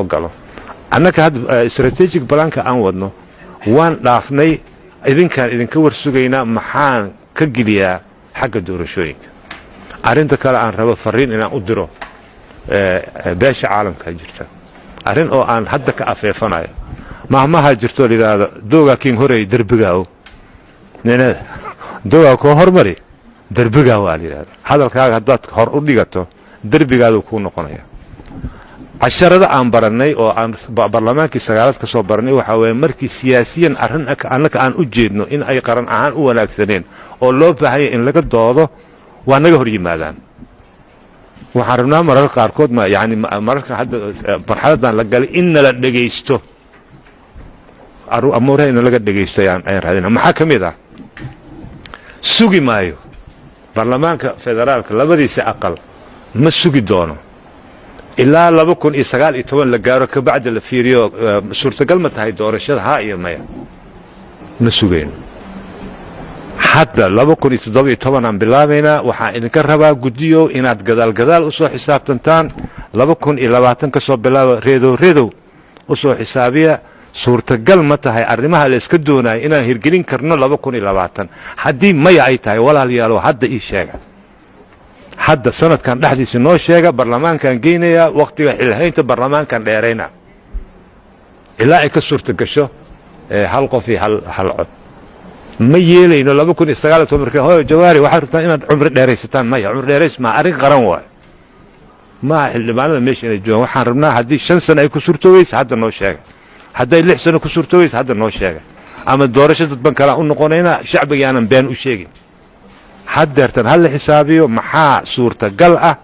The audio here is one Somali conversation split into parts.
galo annaka had strategic planka aan wadno waan dhaafnay idinka warsugaynaa maxaan ka geliyaa xagga doorashooyinka arinta kale aan rabo fariin inaan u diro beesha caalamka jirta arin oo aan hadda ka afeefanayo mahmaha jirto lidaada dooga king horey darbigaaw nina dooga ko hormari darbigaaw waa lidaada hadalkaaga haddaad hor u dhigato darbigaadu ku noqonaya casharada aan baranay oo aan baarlamaankii sagaalaad ka soo baranay waxa weeye markii siyaasiyan arrin annaka aan u jeedno in ay qaran ahaan u wanaagsaneen oo loo baahaya in laga doodo waa naga hor yimaadaan waxaan rabnaa mararka qaarkood yani mararka hadda marxaladan la galay in nala dhegaysto amuuraha in laga dhegaysto ayaan raadina maxaa ka mid ah sugi maayo baarlamaanka federaalka labadiisa aqal ma sugi doono ilaa 2019 la gaaro ka bacda la fiiriyo suurtagal ma tahay doorashada haa iyo maya ma sugayno hadda 2017 aan bilaabaynaa waxaan idinka rabaa guddiyo inaad gadaal u soo xisaabtantaan 2020 ka soo bilaabo reedow u soo xisaabiya suurtagal ma tahay arrimaha la iska doonayo inaan hirgelin karno 2020 haddii maya ay tahay walaalayaal hadda ii sheega hadda sanadkan dhaxdiisa noo sheega baarlamaankan geynaya waqtiga xilhaynta baarlamaankan dheerayna ilaa ay ka suurta gasho hal qof iyo hal cod ma yeelayno 2019 markii hooyo jawaari waxa rabtaa inaad cumri dheeraysataan maya cumri dheerays ma arrin qaran waay ma xildhibaanada meesha inay joogaan waxaan rabnaa haddii 5 sano ay ku suurtoobayso hadda noo sheega hadday 6 sano ku suurtoobayso hadda noo sheega ama doorasho dadban kala u noqonayna shacbiga aanan been u sheegin haddeertan hal la xisaabiyo maxaa suurtagal ah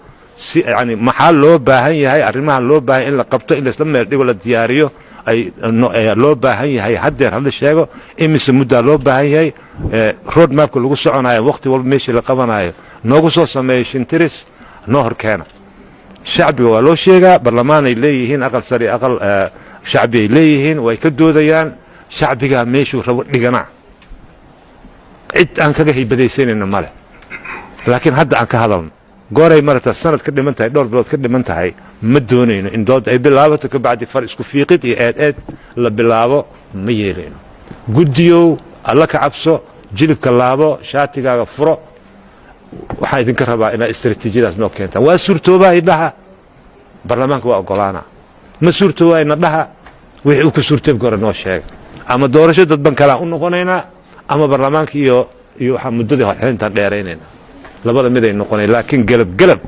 si yani maxaa loo baahan yahay arrimaha loo baahan in la qabto in isla meel dhigo la diyaariyo ay loo baahan yahay haddeer hal sheego imise muddo loo baahan yahay road mapka lagu soconayo waqti walba meeshii la qabanayo noogu soo sameeyo shintiris noo horkeena shacbiga waa loo sheegaa baarlamaan ay leeyihiin aqal sari aqal shacbi ay leeyihiin way ka doodayaan shacbiga meeshuu rabo dhigana cid aan kaga hiibadaysanayna male laakiin hadda aan ka hadalno gooray marata sanad ka dhiman tahay dhowr bilood ka dhiman tahay ma doonayno in dood ay bilaabato ka bacdi far isku fiiqid iyo eed la bilaabo ma yeelayno guddiyow alla ka cabso jilibka laabo shaatigaaga furo waxaan idinka rabaa inaad istaraatiijiyadaas noo keentaan waa suurtoobaa idhaha baarlamaanka waa ogolaana ma suurtoobaa ina dhaha wixii uu ka suurtoobi hore noo sheega ama doorasho dadban kalaa u noqonaynaa ama baarlamaanka iyo waxa muddadii horxintaan dheeraynayna labada mid ay noqonay laakiin galab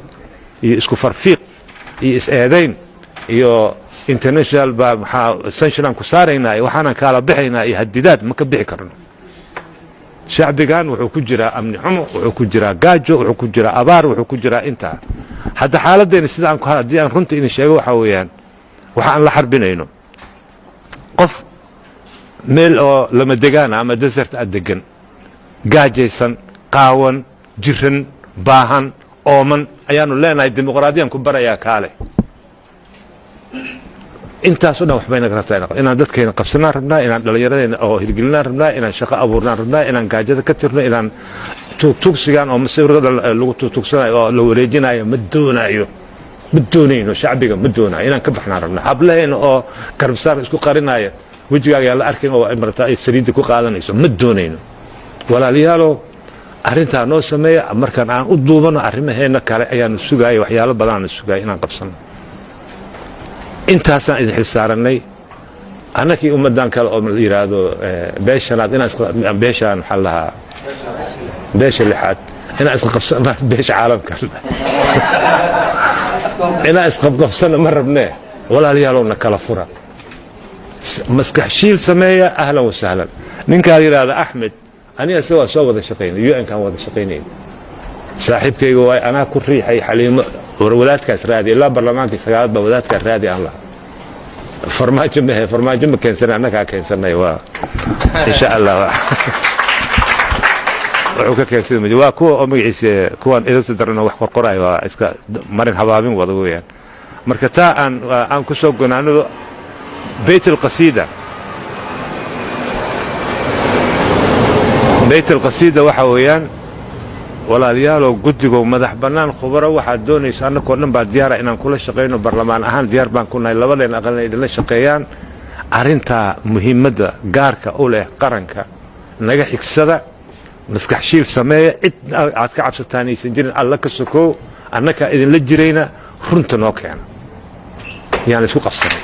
iyo isku farfiiq iyo is-eedayn iyo international baa maxaa sanctionan ku saaraynaa waxaanan kaala bixaynaa iyo hadidaad ma ka bixi karno shacbigan wuxuu ku jiraa amni xumo wuxuu ku jiraa gaajo wuxuu ku jiraa abaar wuxuu ku jiraa intaa hadda xaaladdeena sida aan haddii aan runta idin sheego waxaa weeyaan waxa aan la xarbinayno qof meel oo lama degaana ama desert aad degan gaajaysan qaawan jiran baahan ooman ayaanu leenahay dimuqraadiyaan ku barayaa kaale intaasoo dhan waxbay naga rabtaa inaan dadkeena qabsanaan rabnaa inaan dhallinyaradeenna oo hirgelinaan rabnaa inaan shaqo abuurnaan rabnaa inaan gaajada ka tirno inaan tuugsigaan oo masawirada lagu tuugsanayo oo la wareejinayo ma doonayno shacbiga ma doonayo inaan ka baxnaan rabnaa hablaheena oo garbasaarka isku qarinaya wejigaaga yaa la arkin oo marata ay saliidda ku qaadanayso ma doonayno walaalayaalow arrintaa noo sameeya markaan aan u duubano arrimaheenna kale ayaanu sugaaya waxyaalo badanaanu sugaaya inaan qabsano intaasaan idin xilsaarannay annakii ummaddan kale oo la yidhaahdo beeshanaad beeshaan waxaa lahaa beesha lixaad inaan isqa qabsana beesha caalamka inaan isqabqabsana ma rabnee walaaliyaalowna kala fura maskax shiil sameeya ahlan wasahlan ninkaa yidhaahda axmed aniga se waa soo wada shaqaynay un-kaan wada shaqaynayn saaxiibkayga waay anaa ku riixay xaliimo war wadaadkaas raadi ilaa baarlamaankii sagaalaad baa wadaadkaas raadi aan lahaa farmaajo ma keensanay annagaa keensanay waa insha allah wuxuu ka keensaday waa kuwa oo magaciisa kuwan edabta daran oo wax qorqorayo waa iska marin habaabin wada weeyaan marka taa aan ku soo gonaanado بيت القصيدة waxa weeyaan walaalayaalow guddigow madax bannaan khubaro waxaad doonaysa annakoo dhan baa diyaara inaan kula shaqayno barlamaan ahaan diyaar baan ku nahay labadeen aqalna idinla shaqeeyaan arrintaa muhiimadda gaarka u leh qaranka naga xigsada maskaxshiil sameeya cid aad ka cabsataan aysan jirin alla ka sokow annakaa idinla jirayna runta noo keena yaan isku qabsanay